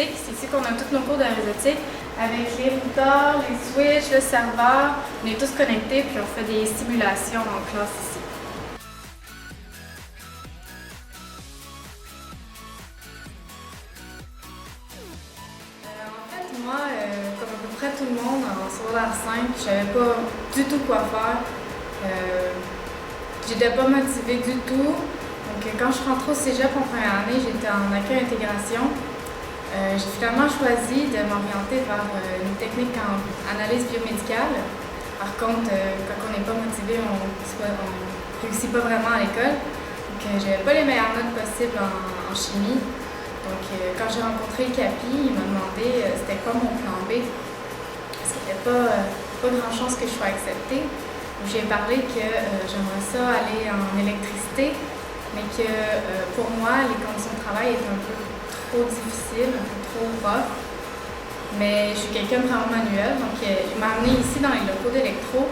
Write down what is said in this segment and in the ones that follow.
d'aérotique. C'est ici qu'on a tous nos cours d'aérotique avec les routeurs, les switches, le serveur. On est tous connectés puis on fait des simulations en classe ici. Moi, comme à peu près tout le monde, en secondaire 5, je savais pas du tout quoi faire. J'étais pas motivée du tout. Donc, quand je suis rentrée au cégep en première année, j'étais en accueil-intégration. J'ai finalement choisi de m'orienter vers une technique en analyse biomédicale. Par contre, quand on n'est pas motivé, on ne réussit pas vraiment à l'école. Donc, j'avais pas les meilleures notes possibles en chimie. Donc, quand j'ai rencontré le CAPI, il m'a demandé c'était quoi mon plan B. Parce qu'il n'y avait pas grand chance que je sois acceptée. J'ai parlé que j'aimerais ça aller en électricité, mais que pour moi, les conditions de travail étaient un peu trop difficiles, un peu trop rough. Mais je suis quelqu'un de vraiment manuel, donc il m'a amené ici dans les locaux d'électro.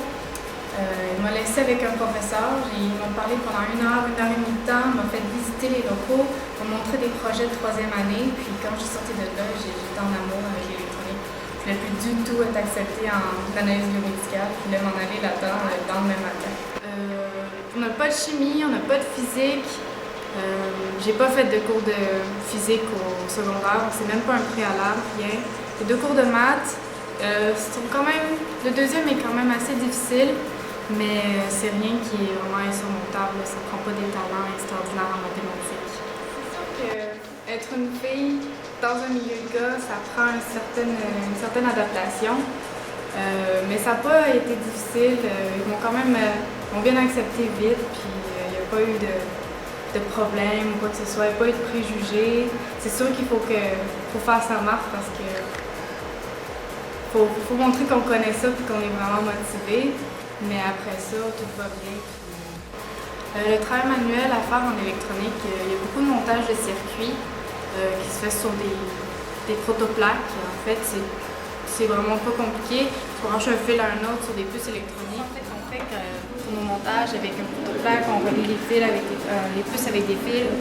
Il m'a laissé avec un professeur, ils m'ont parlé pendant 1 heure et demie de temps, m'a fait visiter les locaux, m'a montré des projets de 3e année, puis quand je suis sortie de là, j'étais en amour avec l'électronique. Je ne voulais plus du tout être acceptée en analyse biomédicale, je voulais m'en aller là-dedans, dans le même matin. On n'a pas de chimie, on n'a pas de physique, j'ai pas fait de cours de physique au secondaire, c'est même pas un préalable, rien. Les 2 cours de maths, sont quand même, le 2e est quand même assez difficile. Mais c'est rien qui est vraiment insurmontable, ça ne prend pas des talents extraordinaires en mathématiques. C'est sûr qu'être une fille dans un milieu de gars, ça prend une certaine adaptation. Mais ça n'a pas été difficile, ils m'ont quand même bien accepté vite, puis il n'y a pas eu de problème ou quoi que ce soit, il n'y a pas eu de préjugés. C'est sûr qu'il faut faire sa marque parce que faut montrer qu'on connaît ça et qu'on est vraiment motivé. Mais après ça, tout va bien. Le travail manuel à faire en électronique, il y a beaucoup de montage de circuits qui se fait sur des protoplaques. En fait, c'est vraiment pas compliqué. Tu branches un fil à un autre sur des puces électroniques. En fait, on fait pour nos montages avec un protoplaque, on relie les fils avec les puces avec des fils.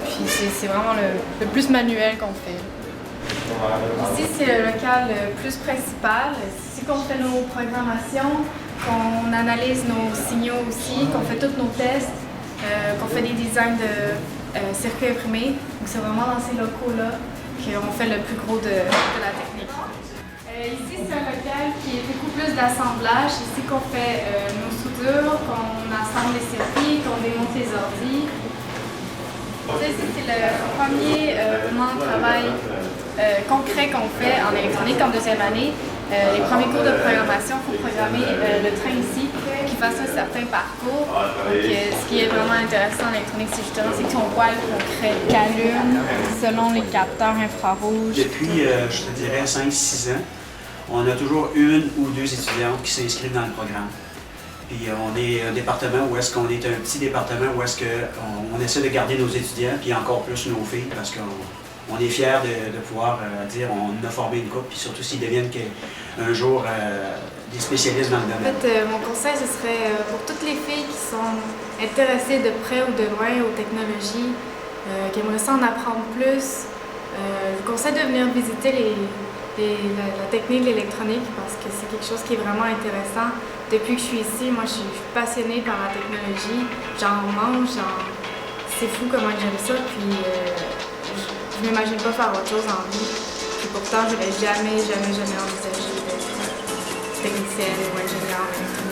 Puis c'est vraiment le plus manuel qu'on fait. Ici, c'est le local plus principal. C'est ici qu'on fait nos programmations, qu'on analyse nos signaux aussi, qu'on fait tous nos tests, qu'on fait des designs de circuits imprimés. Donc c'est vraiment dans ces locaux-là qu'on fait le plus gros de la technique. Ici, c'est un local qui est beaucoup plus d'assemblage. Ici qu'on fait nos soudures, qu'on assemble les circuits, qu'on démonte les ordis. Ici, c'est le premier vraiment travail concret qu'on fait en électronique en 2e année. Les premiers cours de programmation, il faut programmer le train ici, qui fasse un certain parcours. Donc, ce qui est vraiment intéressant en électronique, c'est justement qu'on voit le concret qui allume selon les capteurs infrarouges. Depuis, je te dirais, 5-6 ans, on a toujours 1 ou 2 étudiantes qui s'inscrivent dans le programme. Puis on est un département où est-ce qu'on est un petit département où est-ce qu'on essaie de garder nos étudiants, puis encore plus nos filles, parce qu'on est fiers de pouvoir dire on a formé une couple, puis surtout s'ils deviennent un jour des spécialistes dans le domaine. En fait, mon conseil, ce serait pour toutes les filles qui sont intéressées de près ou de loin aux technologies, qui aimeraient ça en apprendre plus, je vous conseille de venir visiter la technique de l'électronique parce que c'est quelque chose qui est vraiment intéressant. Depuis que je suis ici, moi je suis passionnée par la technologie, j'en mange, c'est fou comment j'aime ça, puis je m'imagine pas faire autre chose en vie. Puis pourtant, je n'aurais jamais envisagé d'être technicienne ou ingénieure en électronique.